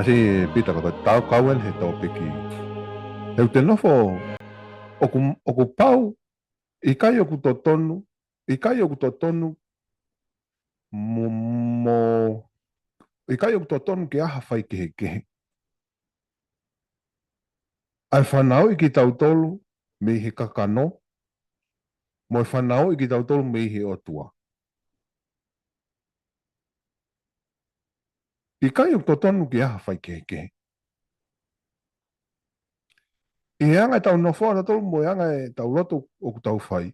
Kasi pita ka tau kawen he topiki. Eu te nofo oku pau i kai oku totonu i kai oku totonu mo i kai oku totonu ke aha fai kehe. Ai whanau i ki tautolu me he kakano mo whanau i ki tautolu me he otua. I kai oku totonu ke aha fai kehe. I anga tau nofo ana tolu mo anga tau loto oku tau fai.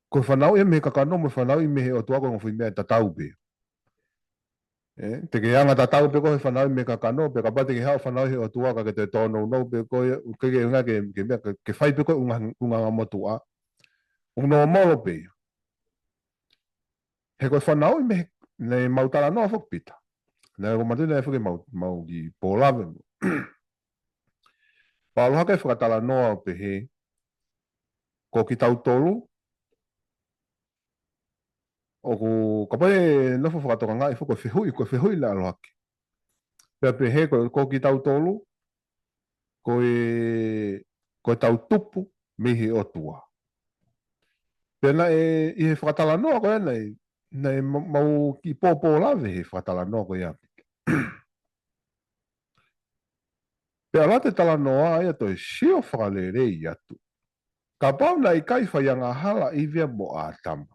Ko whanau e me kakano mo whanau i me he otua ko ngofui mea tatau be. Te ke anga tatau pe ko he whanau me kakano pe ka pate ke hao whanau he otua ka ke te tono no pe ko ke unga ke whai pe ko unga motua. Uno molo pe. He ko whanau i me ne mautara noa whakpita. Ne ko matu ne whake mau ki pōlawe mo. Pāloha ke whakatala noa pe he ko ki tau tolu o ko kapai nofo whakatoka ngai ko whehui le alohaki. Pea pe he ko ki tau tolu ko tau tupu me he otua. Pena i he whakatala noa ko nei mau ki pōpō lawe he whakatala noa ko ia. Pea la te tala noa ia to e sio whakalere i atu. Ka pau na i kai whaianga hala i via mo a tama.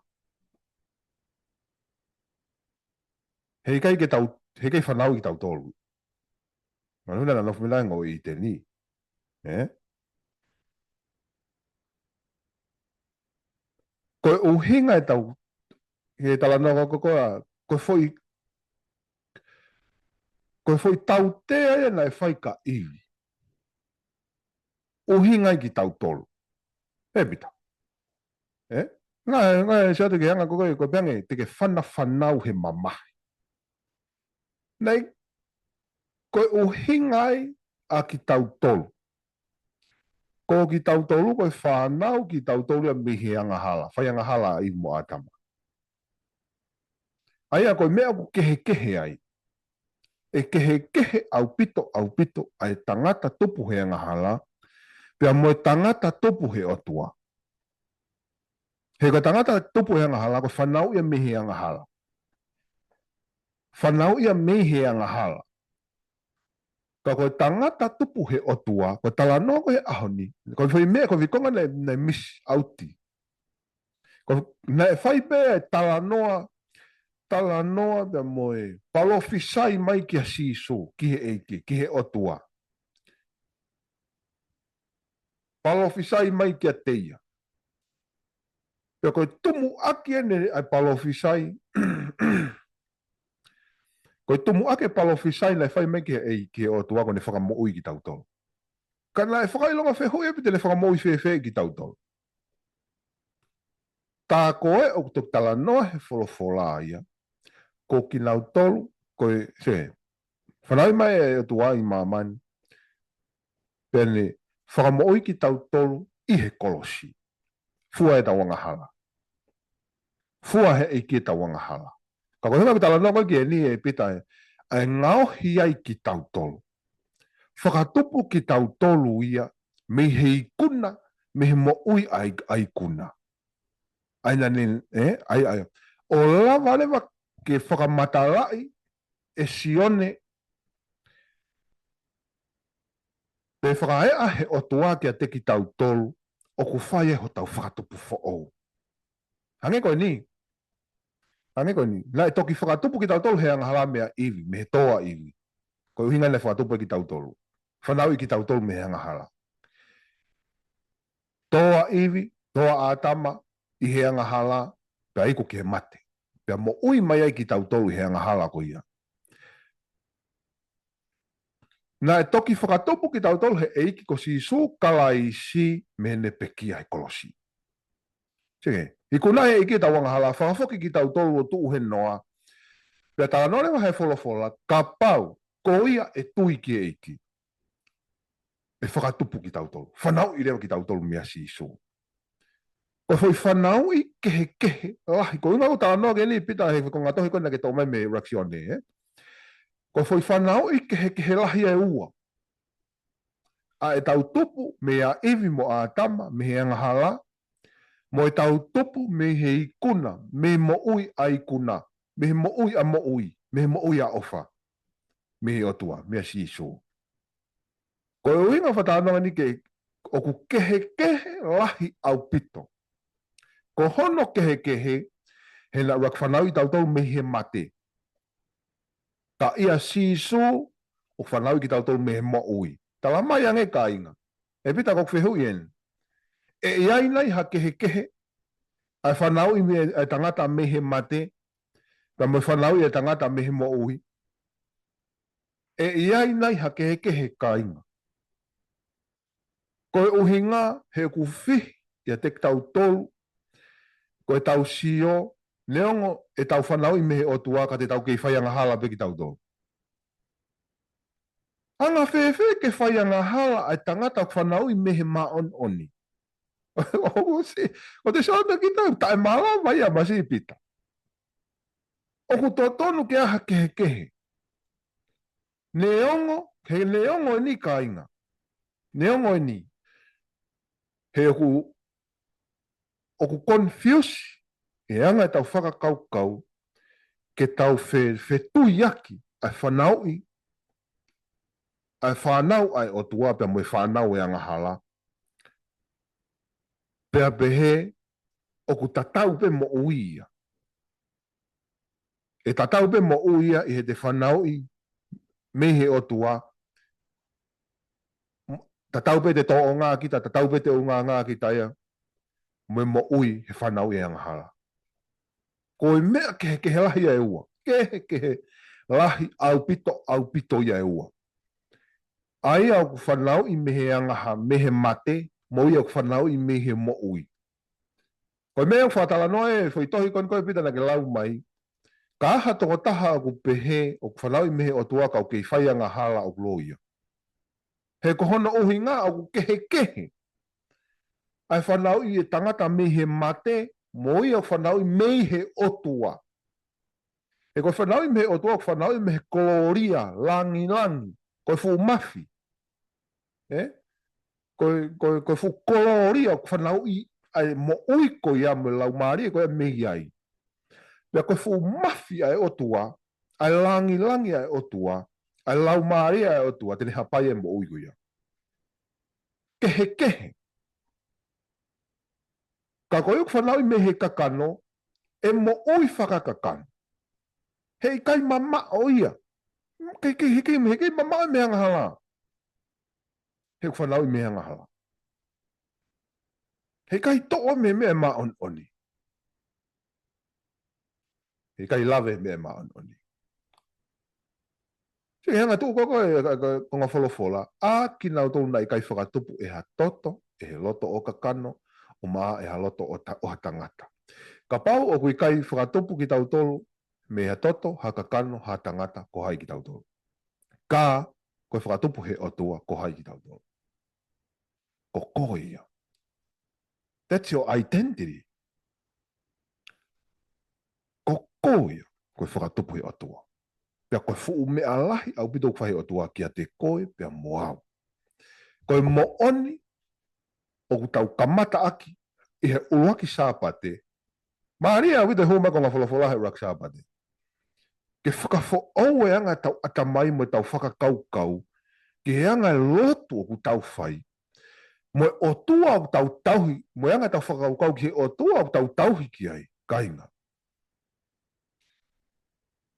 He kai whanau ki tau tolu. Manuna na nofu milai ngō i te ni. Ko uhinga e tau he tala noa ko foi tau te aia na e whai ka iwi. Uhinga ki tau tolu. E pita. Ngā e te ke hanga ko peange te ke whanau he mamahi. Nei, ko uhinga a ki tau tolu. Ko ki tau tolu ko e whanau ki tau tolu a mihi anga hala. Whai anga hala i mo atama. Aia ko mea ku kehe ai. E kehe au pito ai tangata tupu he anga hala. Pea mo e tangata tupu he otua. He ko tangata tupu he anga hala ko whanau ia mihi anga hala. Whanau ia mihi anga hala. Ka koe tangata tupu he otua, ko tala noa ko he ahoni. Ko whai mea, ko wikonga nei miss auti. Ko nei whai pēa tala noa pia moe palofisai mai ki a siso, ki he eike, ki he otua. Palofisai mai ki a teia. Pea koe tumu aki ene ai palofisai, koe tumu ake palofisai nei whai mai ki he eike o tua ko ne whakamoui ki tautolo. Ka nai whakailonga whehoi e pite ne whakamoui whewhe ki tautolo. Tā koe o kutuk tala noa he wholofola ia. Ko ki nau tolu, koe se, whanau mai e o tua i mamani. Pene whakamoui ki tautolo i he kolosi. Fua e tawanga hala. Fua he eike tawanga hala. Ka koe hanga tala noa ki e ni e pita e. Ai ngao hi ai ki tautolo. Whakatupu ki tautolo ia, me he ikuna, me he mo ui ai kuna. Ai nani, ai. O lava lewa ke whakamatalai e sione pe whakaea he otua ki a te ki tautolo o ku whai e ho tau whakatupu who'ou. Hange koe ni. Nai toki whakatupu ki tautolo he anga hala mea iwi, me he toa iwi. Koe uhinga ne whakatupu ki tautolo. Whanau i ki tautolo me he anga hala. Toa iwi, toa atama, i he anga hala, pia iko ki he mate. Pia mo ui mai ai ki tautolo i he anga hala ko ia. Nā e toki whakatupu ki tautolo he eiki ko si su kala i si me ne pekia he kolosi. Sige, i kuna he eiki tau anga hala, whakafoki ki tautolo o tuu he noa. Pia tala noa he wholofola, ka pau, ko ia e tui ki eiki. E whakatupu ki tautolo. Whanau i rewa ki tautolo mea si su. Ko foi whanau i kehe. Lahi, ko inga o tala noa ke ni pita he ko ngatohi kona ke tau mai me reaccione. Ko foi whanau I ke he lahi e ua. A e tau tupu me a iwi mo a tama me he angahala, mo e tau tupu me he ikuna, me mo ui a ikuna, me he mo ui a mo ui, me he mo ui a ofa, me he otua, me a si so. Ko e uinga whatananga ni ke o ku kehe lahi au pito. Ko hono kehe, he na rak whanau I tau me he mate. Ta ia si so, o whanau ki tau me he mo ui. Ta la mai ange ka inga. E pita kok whehu ien. E iai nei ha kehe, ai whanau I me tangata me he mate, ta me whanau I tangata me he mo ui. E iai nei ha kehe ka inga. Ko e uhinga he ku whihi ia te tau tolu, ko e tau sio, neongo e tau whanau I me he otua ka te tau kei whaianga hala pe ki tau tolu. Anga whewhe ke whaianga hala ai tangata whanau I me he maon oni. O te sauna ki tau, tae mala vai a masi pita. O ku totonu ke aha kehe. Neongo, he neongo ni ka inga. Neongo ni. He o ku confuse, e anga tau whakakaukau, ke tau tui aki, ai whanau I, ai whanau ai o tua pia moe whanau e anga hala. Pea pehe, o ku tatau pe mo uia. E tatau pe mo uia I he te whanau I, me he o tua, tatau pe te tō o ngā kita, tatau pe te o ngā kita ia, mo ui he whanau e anga hala. Ko e mea ke lahi e ua. Ke lahi au pito ia e ua. Ai au ku whanau I me he angaha, me he mate, mo ia ku whanau I me he mo ui. Ko mea whatala noe, foi tohi kon koe pita na ke lau mai, ka aha toko taha au ku pehe, o ku whanau I me he o tuaka au kei whai anga hala au loia. He kohona uhi ngā au ku kehe. Ai whanau I e tangata me he mate, mo ia whanau I me he otua. E koe whanau I me he otua, koe whanau I me he koloria, langi, koe fu mafi. Koe fu koloria, koe whanau I, ai mo ui ko ia me lau maari, koe me iai. Pea koe fu mafi ai otua, ai langi ai otua, ai lau maari ai otua, tene hapai e mo ui ko ia. Kehe. Ka koe uku whanau I me he kakano, e mo ui whakakakano. Hei kai mama o ia. Hei mama o me anga hala. Hei whanau I me anga hala. Hei kai to'o me mea ma on oni. Hei kai lave me ma on oni. Se hanga tu koko e konga wholofola. A ki nau tō nai kai whakatupu e ha toto, e he loto o kakano, o maa e ha loto o ha tangata. Ka pau o kui kai whakatupu ki tau tolu, me ha toto, ha kakano, ha tangata, ko hai ki tau tolu. Ka, koe whakatupu he otua, ko hai ki tau tolu. Ko koe ia. That's your identity. Ko koe ia, koe whakatupu he otua. Pea koe fuu mea lahi au pito whahe otua kia te koe pea moau. Koe mo oni, o ku tau kamata aki, I he uruaki sāpate. Maria au pito huma ko ngā wholawhola he uruaki sāpate. Ke whakafo au e anga tau atamai mo tau whakakaukau, ke he anga lotu o ku tau whai, mo o tua o tau tauhi, mo anga tau whakaukau ki he o tua o tau tauhi ki ai, kainga.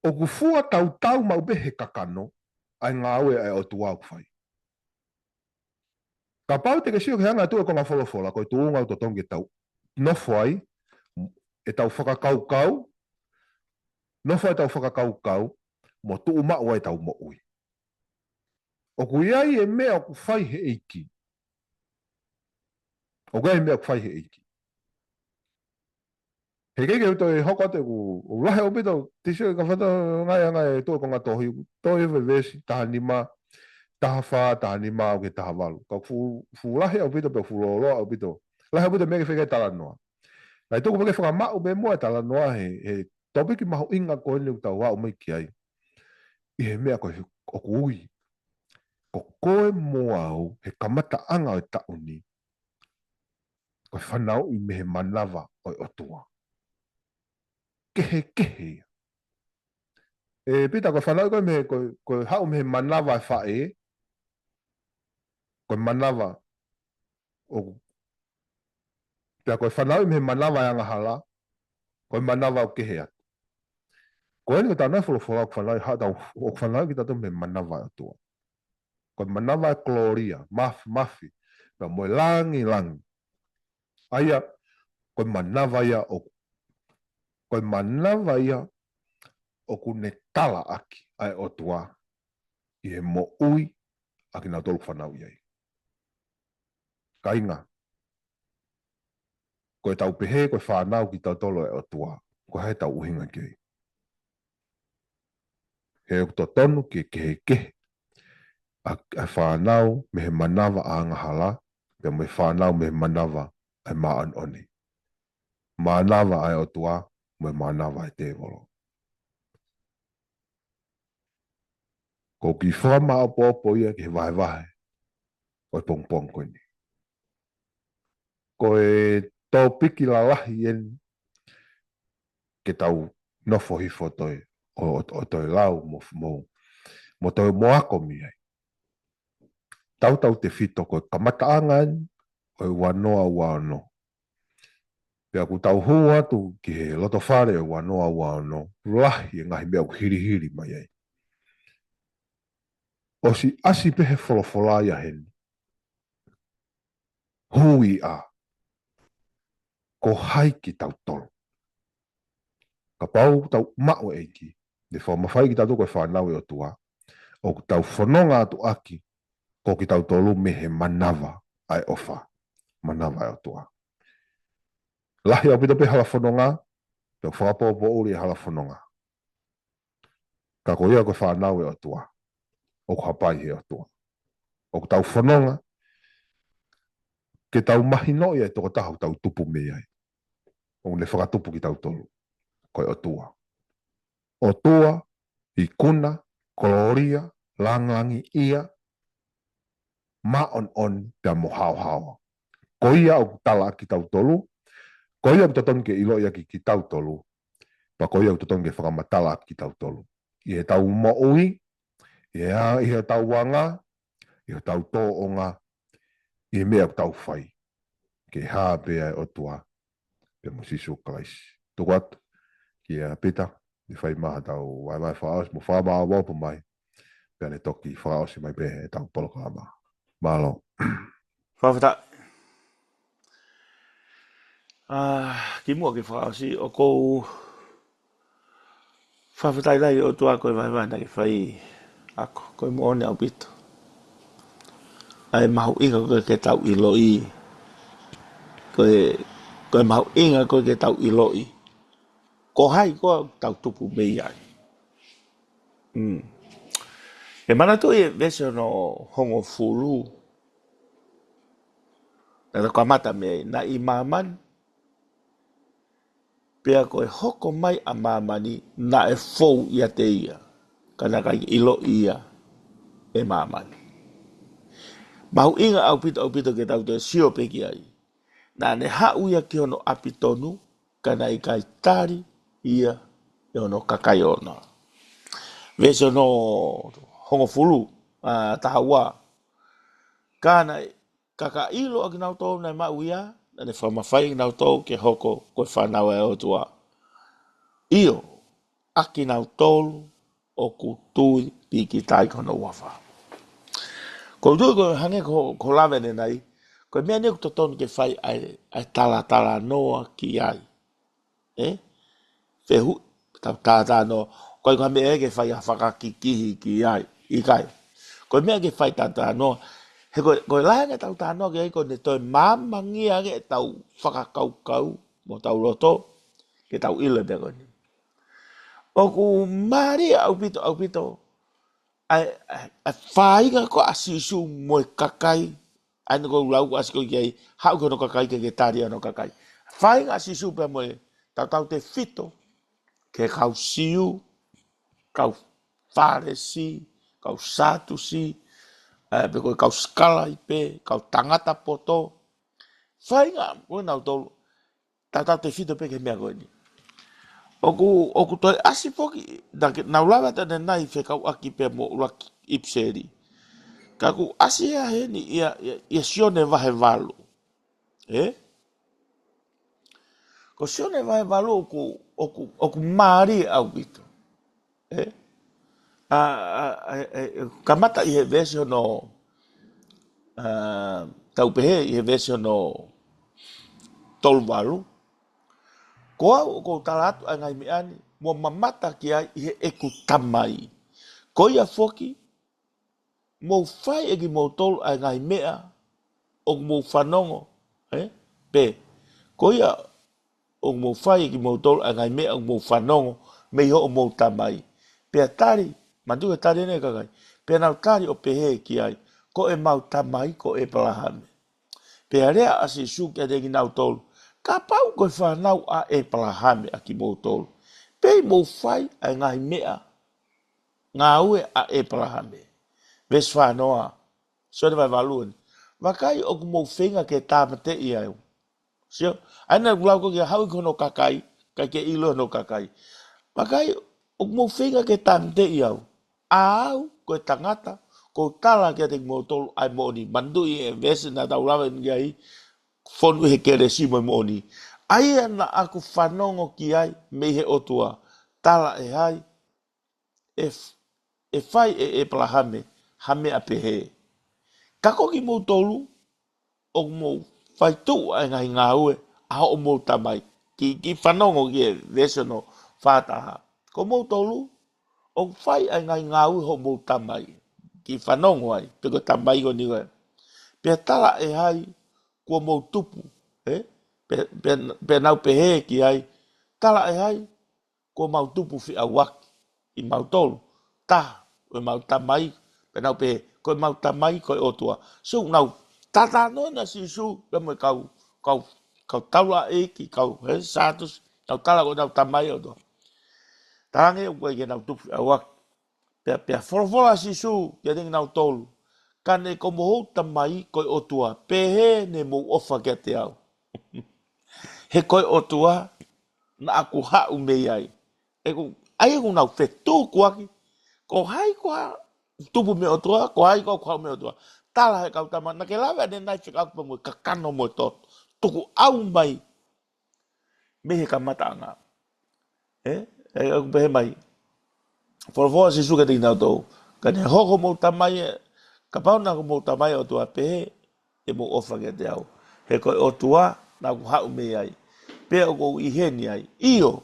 O ku fua tau mau be he kakano, ai ngā ue ai o tua o whai. Ka pau te ke sio ke hanga tua ko ngā wholofola, koe tu ngau to tongi tau, nofo ai, e tau whakakaukau, nofo ai tau whakakaukau, mo tu umau ai tau mo ui. O ku iai e mea o ku whai he eiki. O ku iai e mea o ku whai he eiki. He keike uto e hoko te ku lahe o pito, te sio ka whata ngai e tua ko ngā tohi, tohi e vesi, taha nima, taha wha, taha nima o ke taha walu. Ka fu lahe o pito pe fu loloa o pito. Lahe o pito mege wheke tala noa. Lai tuku mege whakamau me mua tala noa he topiki maho inga ko hene utau wau mai ki ai. I he mea koe o kui. Ko koe moa au he kamata anga o tauni. Koe whanau I me he manawa o otua. Kehe kehe. E pita koe whanau koe me koe hau me he manawa e whae. Koe manawa o pia koe whanau me he manawa e anga hala. Koe manawa o kehe atu. Koe ni ko tau nai wholo ko whanau hau tau o whanau ki tatu me manawa o otua. Koe manawa e gloria, mafi, mafi. Pia moe langi, langi. Aia, koe manawa ia o koe manawa ia o kune tala aki ai o tua I he mo ui a ki nau tolu whanau iai. Ka inga, koe tau pehe koe whanau ki tau tolo e o tua, koe hai tau uhinga ki ai. He o to tonu ki kehe kehe a whanau me he manawa a ngahala, pe me whanau me he manawa ai maan oni. Manawa ai o tua, me manawa ai te volo. Ko ki whama o popo ia ki he vahe vahe, koe pong pong koe ni. Koe tō piki la lahi en ke tau nofo hifo toi o toi lau mo toi moako mi ai. Tau tau te fito koe kamata angan koe wanoa wano. Pea ku tau hua tu ki he loto whare o wanoa wano lahi e ngahi mea ku hiri hiri mai ai. O si asi pehe wholawholaya hen. Hui a. Ko hai ki tau tolo. Ka pau tau mao eiki. Ne whamawhai ki tau koe whanau e o tua. O tau whanonga atu aki. Ko ki tau tolu me he manawa ai ofa. Manawa ai o tua. Lahi au pito pe hala whanonga. Tau whapopo uri e hala whanonga. Ka ko ia koe whanau e o tua. O ko hapai he o tua. O ko tau whanonga. Ke tau mahino ia e toko tahu tau tupu me ai. O ne whakatupu ki tau tolu. Koe o tua. O tua, I kuna, koloria, langlangi ia, maon on pia mo hao hao. Ko ia o tala ki tau tolu, ko ia o taton ke ilo ia ki tau tolu, pa ko ia o taton ke whakamatala ki tau tolu. I he tau mo ui, I he tau wanga, I he tau tō onga, I he mea tau whai. Ke haa pia o tua, pia mo sisu kalaisi. Tuku atu, ki a pita, I whai maha tau wai mai whaos, mo whama a wapu mai, pia ne toki whaosi mai pehe tau poloko ama. Malo. Whawhata. Ki mua ki whaosi o kou whawhatai lai o tua koe vai vai ki whai ako, koe mo one au pito. Ai mahu inga koe ke tau I loi. Koe mahu inga koe ke tau I loi. Ko hai koe tau tupu mei ai. E mana tu e vese no hongo furu. Nā kamata mei, na I maman. Pea koe hoko mai a mamani na e fou ia te ia. Kana kai ilo ia e mamani. Mahu inga au pito ke tau te sio peki ai. Nā ne hau ia ki ono apitonu, kana I kai tari ia e ono kakai ona. Vese no hongo fulu, tahawa. Kana kaka ilo aki nau tō nei mau ia, na ne whamawhai nau tō ke hoko koe whanau e o tua. Io, aki nau tōlu o ku tui piki tai kono wafa. Ko tui ko hange ko lawe nei, ko mea ne ko tonu ke whai ai tala noa ki ai. Whehu, tata no, koe ka mea ke whai a whakakikihi ki ai, I kai. Ko mea ke whai tata noa, he koe laanga tau tānoa ke ko ne toi māmangi ake tau whakakaukau mo tau roto, ke tau ilo te koni. O ku maari au pito, ai whainga ko asisu mo kakai, ai no ko lau ko asiko ki ai, hau ko no kakai ke tari ano kakai. Whainga asisu pe mo tau te fito, ke kau siu, kau faresi, kau satusi, pe koe kau skala i pe, kau tangata poto. Whainga, koe nau tolu, tata te whito pe ke mea koe ni. Oku toi asi poki, nau lawa tane nai whe kau aki pe mo ulaki ipseri. Kaku asi ea he ni ia sione vahe walu. Ko sione vahe walu oku maari au bito. Kamata i he vesi hono, taupehe i he vesi hono tolu walu. Ko au ko talatu ai ngai miani, mo mamata ki ai i he eku tamai. Ko ia foki, mo fai egi mo tolu ai ngai mea, o mo whanongo, pe, ko ia o mo fai egi mo tolu ai ngai mea o mo whanongo, me ho o mo tamai. Pe a tari, mandu e tari ne kakai, pe nau tari o pehe ki ai, ko e mau tamai, ko e palahame. Pe a rea asi suki a degi nau tolu, ka pau koe whanau a e palahame a ki mo tolu. Pe mo fai ai ngai mea, ngā ue a e palahame. Ves whanoa, sone vai valuen. Wakai o ku mo whenga ke tāmate i au. Sio, aina kulau ko kia hau kono kakai, kai ke ilo no kakai. Wakai o ku mo whenga ke tāmate i au. A au, koe tangata, ko tala kia te mo tolu ai mo ni. Mandu i e vese na taulawe ngi ai, fonu he kere si mo ni. Ai ana aku whanongo ki ai, me he otua. Tala e hai, e fai e palahame, hame a pehe. Kako ki mo tolu, o mo fai tu ai ngai ngā ue, a o mo tamai. Ki whanongo ki e vesono whātaha. Ko mo tolu, o fai ai ngai ngā ue ho mo tamai. Ki whanongo ai, peko tamai ko ni koe. Pea tala e hai, kua mo tupu, Pea nau pehe ki ai, tala e hai, kua mau tupu fi a waki, i mau tolu. Ta, koe mau tamai, pe nau pe, koe mau tamai, koe otua. So, nau, tata no na si su, pe mo kau taula eki, kau satus, nau tala koe nau tamai otua. Tarange o koe ke nau tupu a wak. Pea forofola si su, kia tengi nau tolu. Kane ko moho tamai, koe otua. Pehe ne mo ofa kia te au. He koe otua, na aku hau mei ai. Ai ku nau fetu kuaki, ko hai kua tupu me otua, ko hai kua kua me otua. Tala he kau tama, na ke lawe ane nai whika aku mo kakano mo tot. Tuku au mai, me he ka mata anga. Aku pehe mai. Forofoa si suka te inau tau. Ka ne hoko mo tamai, ka pauna ko mo tamai otua pehe, e mo ofa ke te au. He koe otua, na aku hau mei ai. Pea o kou iheni ai. Iyo,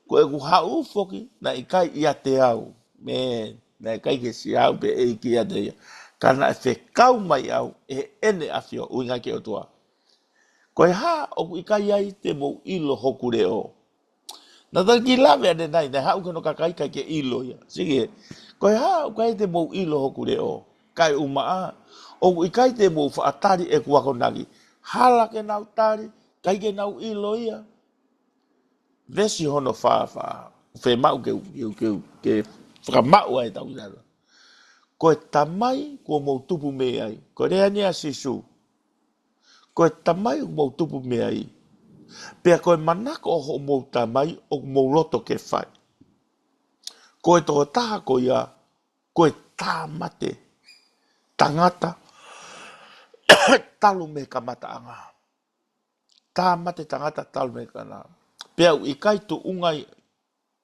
ko e ku hau foki, na ikai ia te au. Men, na ikai ke si au pe e iki ia te ia. Kana e whekau mai au, e ene awhio uinga ke o tua. Ko e ha, o ku ikai ai te mo ilo hoku reo. Na ta ki lawe ane nai, na hau kano kakai kai ke ilo ia. Sige, ko e ha, o kai te mo ilo hoku reo. Kai umaa, o ku ikai te mo whaatari e kuako nagi. Hala ke nau tari, kai ke nau ilo ia. Vesi hono whaawha, whe mau ke whakamau ai tau nara. Ko e tamai ko mou tupu me ai. Ko rea nia sisu. Ko e tamai ko mou tupu me ai. Pea ko e manako o ho mou tamai o mou loto ke whai. Ko e toa taha ko ia, ko e tā mate, tangata, talu me ka mata anga. Tā mate tangata talu me ka na. Pea u ikai tu ungai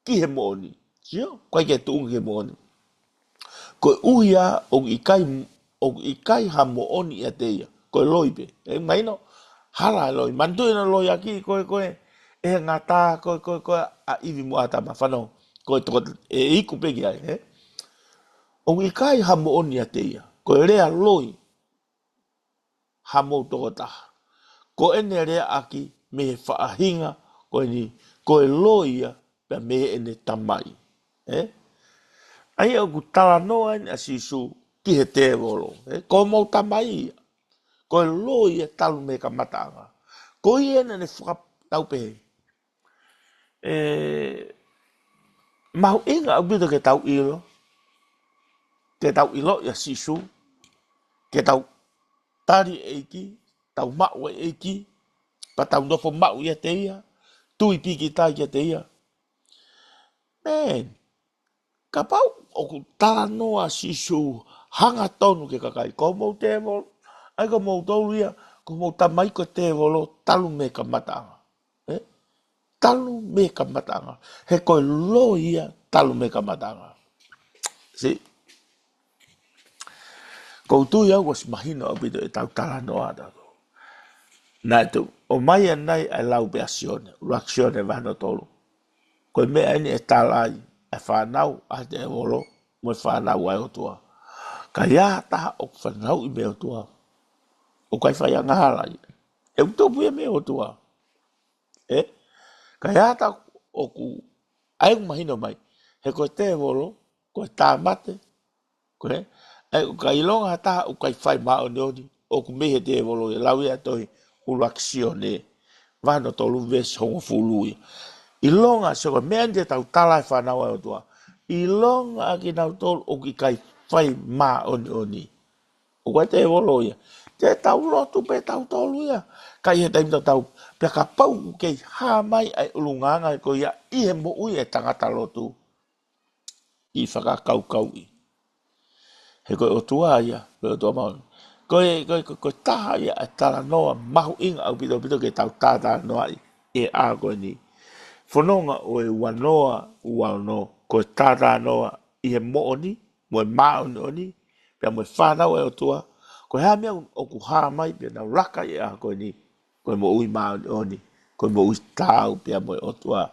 ki he mooni. Sio? Koe ke tu ungai he mooni. Ko uia o ikai ha mooni ia te ia. Ko loipe. E maino, hala loi. Mantu ina loi aki, koe, e ngata, koe, a iwi mo atama, whanau. Koe toko, e iku pegi ai, he? O ikai ha mooni ia te ia. Koe rea loi, ha mo toko taha. Ko ene rea aki, me he whaahinga, koe ni, koe loi ia, pe me he ene tamai. Ai au ku tala noa ni a sisu ki he te wolo. Ko mau tamai ia. Ko e loi e talu me ka matanga. Ko i ena ne whakatau pehe. Mahu inga au bito ke tau ilo. ke tau ilo ia sisu, ke tau tari eiki, tau mau eiki, pa tau nofo mau ia te ia, tui piki tai ia te ia. Man, ka pau o ku tala noa sisu hanga tonu ke kakai. Ko mou te volo, ai ko mou tolu ia, ko mou tamai ko te volo, talu me ka matanga. Talu me ka matanga. He koe lo ia, talu me ka matanga. Si, koutu ia was mahina o bido e tau tala noa tato. Nai tu, o mai anai ai lau pe asione, reaksione vano tolu. Koe mea ini e talai, e whanau a te e volo, mo e whanau ai o tua. Ka ia taha o whanau i mea o tua. O kai whai angahala i. E utopu e mea o tua. Ka ia taha o ku, ai mahina mai, he koe te e volo, koe tā mate, koe, ai o kai longa taha o kai whai mao neoni, o ku mehe te e volo, e lau ia toi, uraksione, vano tolu ves hongo fului. I longa se ko mea te tau tala e whanau ai o tua. I longa ki nau tolu o ki kai whai mā oni. O kai te volo ia. Te tau lotu pe tau tolu ia. Kai he taimta tau pia ka pau kei hā mai ai ulunganga ko ia i he mo ui e tangata lotu. I whakakau kau i. He koe o tua ia. Koe o tua maun. Koe taha ia e tala noa mahu inga au pito ke tau tata noa i. E a koe ni. Whanonga o e wanoa uano ko e tātā noa i he mooni, mo e maoni oni, pia mo e whanau e o tua, ko hea mea o ku hā mai, pia nau raka i a koe ni, ko e mo ui maoni oni, ko e mo ui tāu, pia mo e o tua,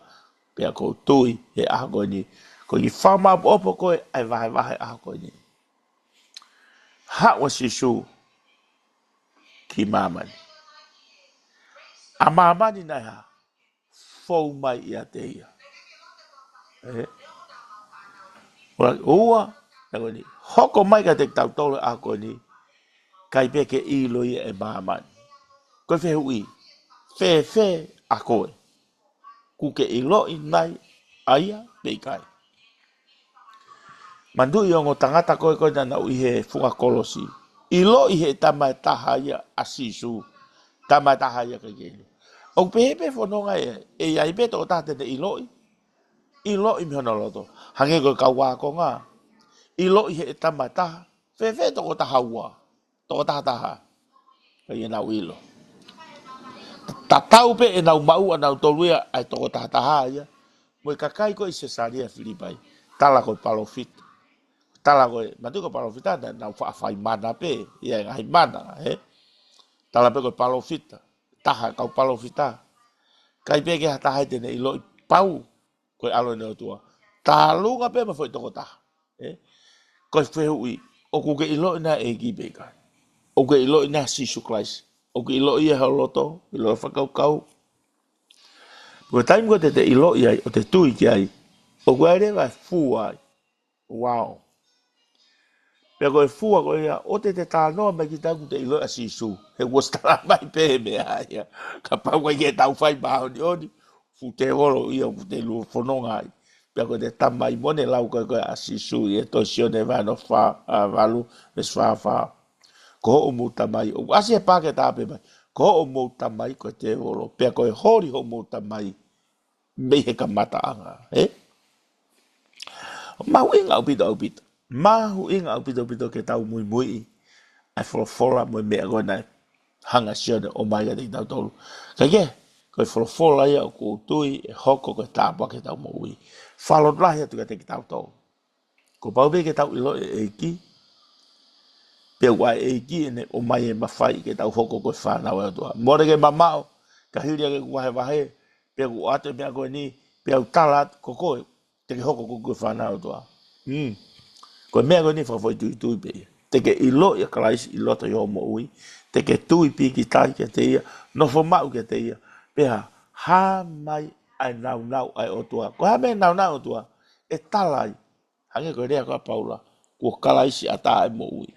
pia ko tui he a koe ni, ko i whama opo koe, ai vahe a koe ni. Hawa sisu ki mamani. A mamani nai ha, fou mai i a te ia. Ua, ni hoko mai ka te tau tolo a koe ni, kai peke i loi e mamani. Koe whe hui, whe a koe. Ku ke i loi nai, aia, pei kai. Mandu i ongo tangata koe koe nana ui he funga kolosi. I loi he tamai taha ia a sisu, tamai taha ia kai keilu. O pehepe whanonga e ai beto o tātene i loi. I loi mihona loto. Hange koe kau wako ngā. I loi he tamai taha. Whe toko taha ua. Toko taha. Kai e nau ilo. Ta tau pe e nau mau a nau toluia ai toko taha ia. Moi kakai ko i Cesaria Filipai. Tala ko palofit. Tala ko matu ko palofita na nau whaafai mana pe. Ia ngai mana. Tala pe ko palofit. Taha kau palofita. Kai pe ke taha tene i loi pau. Ko alo ne o tua. Ta lunga pe ma foi toko taha. Ko whehui. O kuke i loi na e ki bekai. O ke i loi na Jesus Christ. O ke i loi e haloto. I loi whakau kau. Ko taim ko te i loi ai. O te tui ki ai. O koe rewa fu ai. Wow. Pea koe fua koe ia. O te tānoa mai ki tangu te i loi a sisu. He was tala mai pe me ai. Ka pau kai ke tau whai maho ni oni. Fu te wolo ia. Fu te lua whanonga ai. Pea koe te tamai mone lau koe koe a sisu. I e to sione vano valu. Mes wha. Ko o mo tamai. O asi e pake tāpe mai. Ko o mo tamai koe te wolo. Pea koe hori ho mo tamai. Mei he ka mata anga. Mahu inga au pito. Mahu inga au pito ke tau mui. Ai fola mo mea koe nai. Hanga sione o mai ka te tau tolu. Ka ke, koe fola ia o ko tui e hoko koe tāpua ke tau mui. Whalot lahi atu ka te tau tolu. Ko pau pe ke tau ilo e ki. Pe wai e ki ene o mai e mawhai ke tau hoko koe whanau e atua. More ke mamao, ka hiria ke wahe. Pe ku ate mea koe ni. Pe au talat ko koe. Te ke hoko koe whanau e atua. Ko mea koe ni whawhoi tui pe ia. Te ke ilo ia kalaisi ilo to yo mo ui. Te ke tui pi ki tai ke te ia. No fo mau ke te ia. Pea ha mai ai nau ai o tua. Ko ha mea nau o tua. E talai. Hange koe rea koe paula. Kua kalaisi a ta ai mo ui.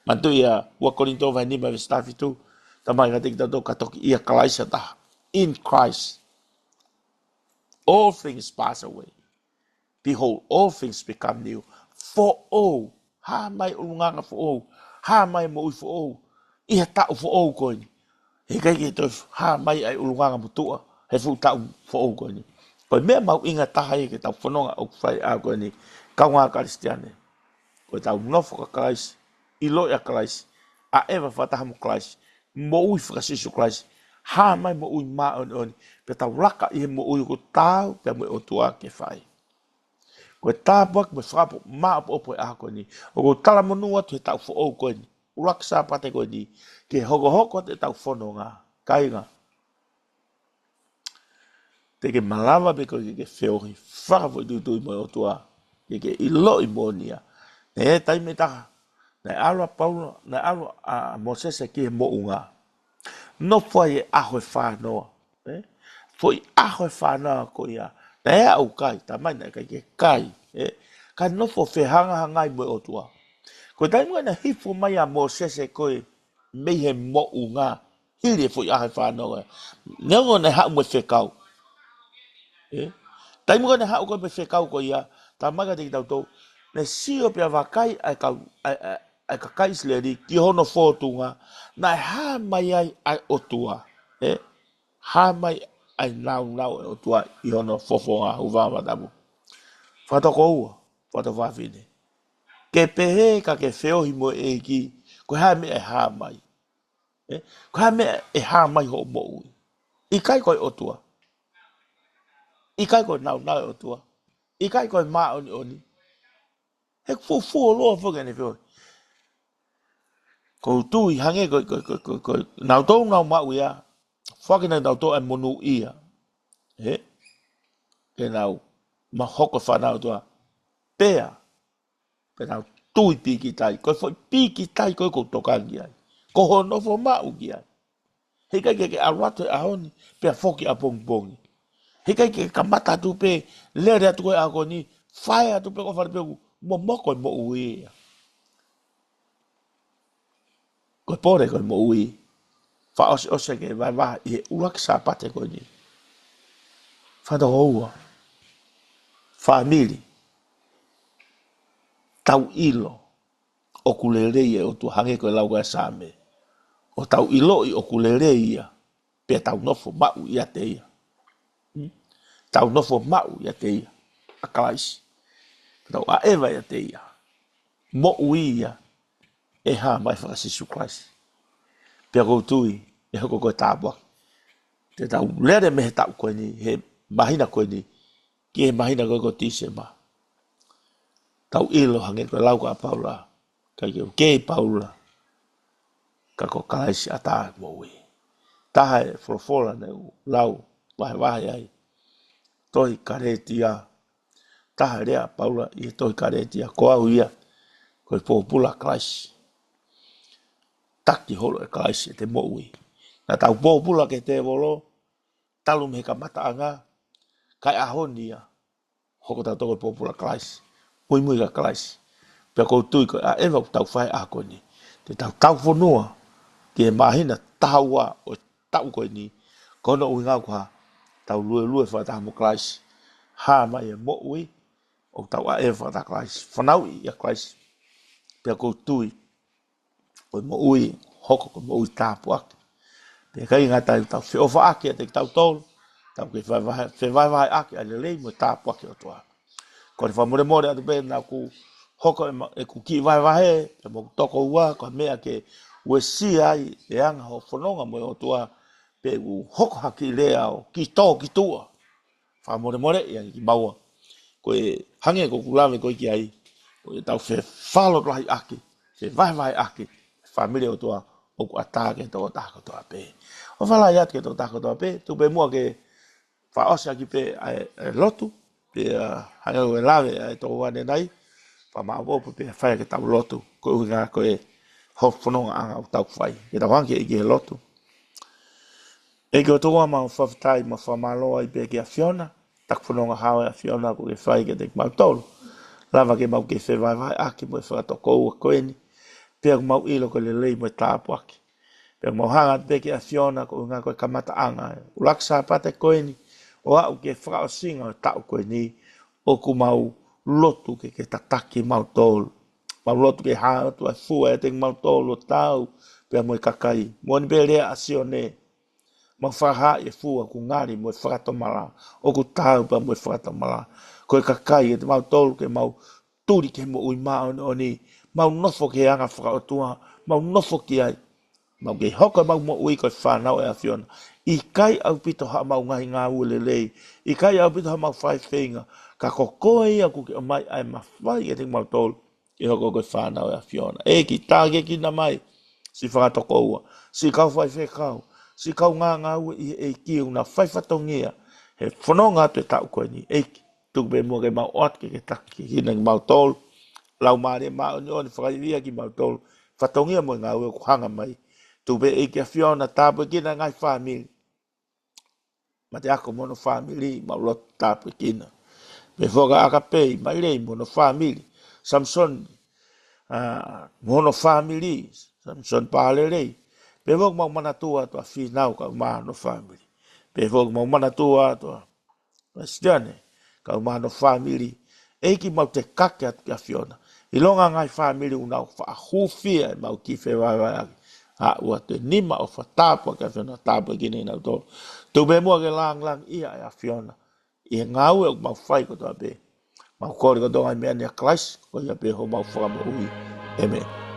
Mantu ia ua korinto vai nima ve stafi tu. Tamai ka te ki tau katoki ia kalaisi a ta. In Christ. All things pass away. Behold, all things become new. For all ha mai ulunganga fo ha mai mo fo ia ta fo ko ni he kai ke to ha mai ai ulunganga mutua he fu ta fo ko ni ko me mau inga ta hai ke ta fononga o fai a ko ni ka nga kristiane ko ta no fo ka krais ilo ya krais a eva fata ham krais mo ui frasisu krais ha mai mo ui ma on pe ta raka i mo ui ko ta pe mo o tua ke fai ko ta bak me frapo ma o po a ko ni o ko tala mo nu atu ta fo o ko ni uraksa pate ko ni ke hoko te ta fononga kai nga te ke malava be ko ke feori favo du mo o tua ke ilo i monia e tai me ta na ala Paulo na ala a Moses ke mo unga no foi a ho fa no foi a ho fa na ko ia na au kai ta mai na ke kai ka no fo fe hanga hanga mo o tua ko tai mo na hifu mai a Moses ko me he mo unga hiri foi a ho fa no no na ha mo fe kau tai mo na ha ko me fe kau ko ia ta maga te tau to le sio pe vakai ai ka kai sleri ki hono fotunga na ha mai ai otua ha mai ai nau otua i hono fofonga uva madamu fata ko fata va fine ke pehe ka ke feo hi mo e ki ko ha me ha mai ko ha me e ha mai ho mo i kai ko otua i kai ko nau otua i kai ko ma oni he fu lo fo ke ne feo ko tu i hange ko nau to nau ma uia fa ke nau to e monu ia ke nau ma hoko fa nau to pea pe nau tu i piki tai ko fo piki tai ko tokangi ai ko hono fo ma uia he kai ke arato a honi pe foki a pong he kai ke kamata tu pe le re tu a ko ni fire tu pe ko fa pe mo ko mo uia ko pore ko mo uia fa o se ke vai e urak sa pate ko ni fa do ua family tau ilo o kulere ia o tu hange ko lau ga same o tau ilo i o kulere ia pe tau nofo mau ia te ia tau nofo mau ia te ia a kalais tau a eva ia te ia mo uia e ha mai Francisco Christ pe ko tui e ko tabwa te tau lere me tau ko ni he mahina ko ni ke mahina ko tise ma tau ilo hange ko lau ga Paula ke Paula ka ko kalais ata mo ui taha forofola ne lau vai ai toi karetia taha rea Paula i toi karetia ko au ia ko popula krais taki holo e krais te mo ui na tau popula ke te volo talu me ka mata anga kai ahonia hoko tau to popula krais mui ka krais pe ko tui ko a eva tau fai a ko ni te tau fonua ke mahina taua o tau ko ni kono uinga kwa tau lue fa ta mo krais ha mai mo ui o tau a eva ta krais fanau ia krais pe ko tui o mo ui hoko ko mo ui tapuak pe kai ngata tau fe ofa aki te tau tol tau ke vai aki ale le mo tapuak o toa ko fa mo atu pe na ku hoko e ku ki vai e mo toko ua ko mea ke we si ai e anga ho fononga mo o toa pe u hoko haki lea o ki tua fa mo ia ki baua ko e hange ko kulame ko ki ai ko e tau fe falo lai aki fe vai aki familia o toa o ku atake to ta ko toa pe o fala ya ke to ta ko toa pe tu pe mo ke fa osa ki pe lotu pe hange o lave to wa ne nai fa ma bo pe fa ke tau lotu ko nga ko e ho fononga anga o tau fai ke tau hange ke lotu e ke to ma fa tai ma fa malo ai pe ke a Fiona tak fononga hawe a Fiona ko ke fai ke te ma tolo lava ke mau ke fe vai aki mo fa to ko ni pe mau ilo ko le mo tapu aki pe mau hanga pe ke a Fiona ko nga ko kamata anga ulaksa pate ko ni o au ke fra o singa ta ko ni o ku mau lotu ke tataki mau tol lotu ke ha tu fu e te mau tolu tau pe mo kakai mo ni bele asione ma faha e fu ku ngari mo frato mala o ku tau pa mo frato mala ko kakai te mau tolu ke mau turi ke mo uima oni mau nofo ke anga fra o tua mau nofo ke ai mau ke hoka mau mo ui ko whanau e a whiona. I kai au pito ha mau ngai ngā ule lei. I kai au pito ha mau whai whenga. Ka ko koe ia ku ke o mai ai ma whai e te mau tolu. I hoko ko whanau e a whiona. E ki tāge ki na mai. Si whakatoko ua. Si kau whai whekau. Si kau ngā ue i e ki una whai whatongia. He whanonga te tau koe ni. E ki. Tuku be mua ke mau oat ke taki. Hina ki mau tolu. Lau maare maa ni oni whakairia ki mau tolu. Whatongia mo ngā ue ku hanga mai. Tu be e kia whiona tāpua kina ngai whamili. Ma te ako mono whamili, ma loto tāpua kina. Be whoka aka pei, mai rei mono whamili. Samson, mono whamili, Samson pāle rei. Be whoka mau manatua toa whinau ka umano whamili. Be whoka mau manatua toa Kristiane, ka umano whamili. Eiki mau te kake atu kia whiona. I longa ngai whamili unau whaahufia, mau ki whewai aki. Ha ua te nima o whatapa ka whiona tāpa kini nau tō. Tu be mua ke lang ia e a whiona. I ngau e o mau whai ko tō be. Mau kore ko tō ngai mea ni a Christ, ko ia be ho mau whakamu ui. Amen.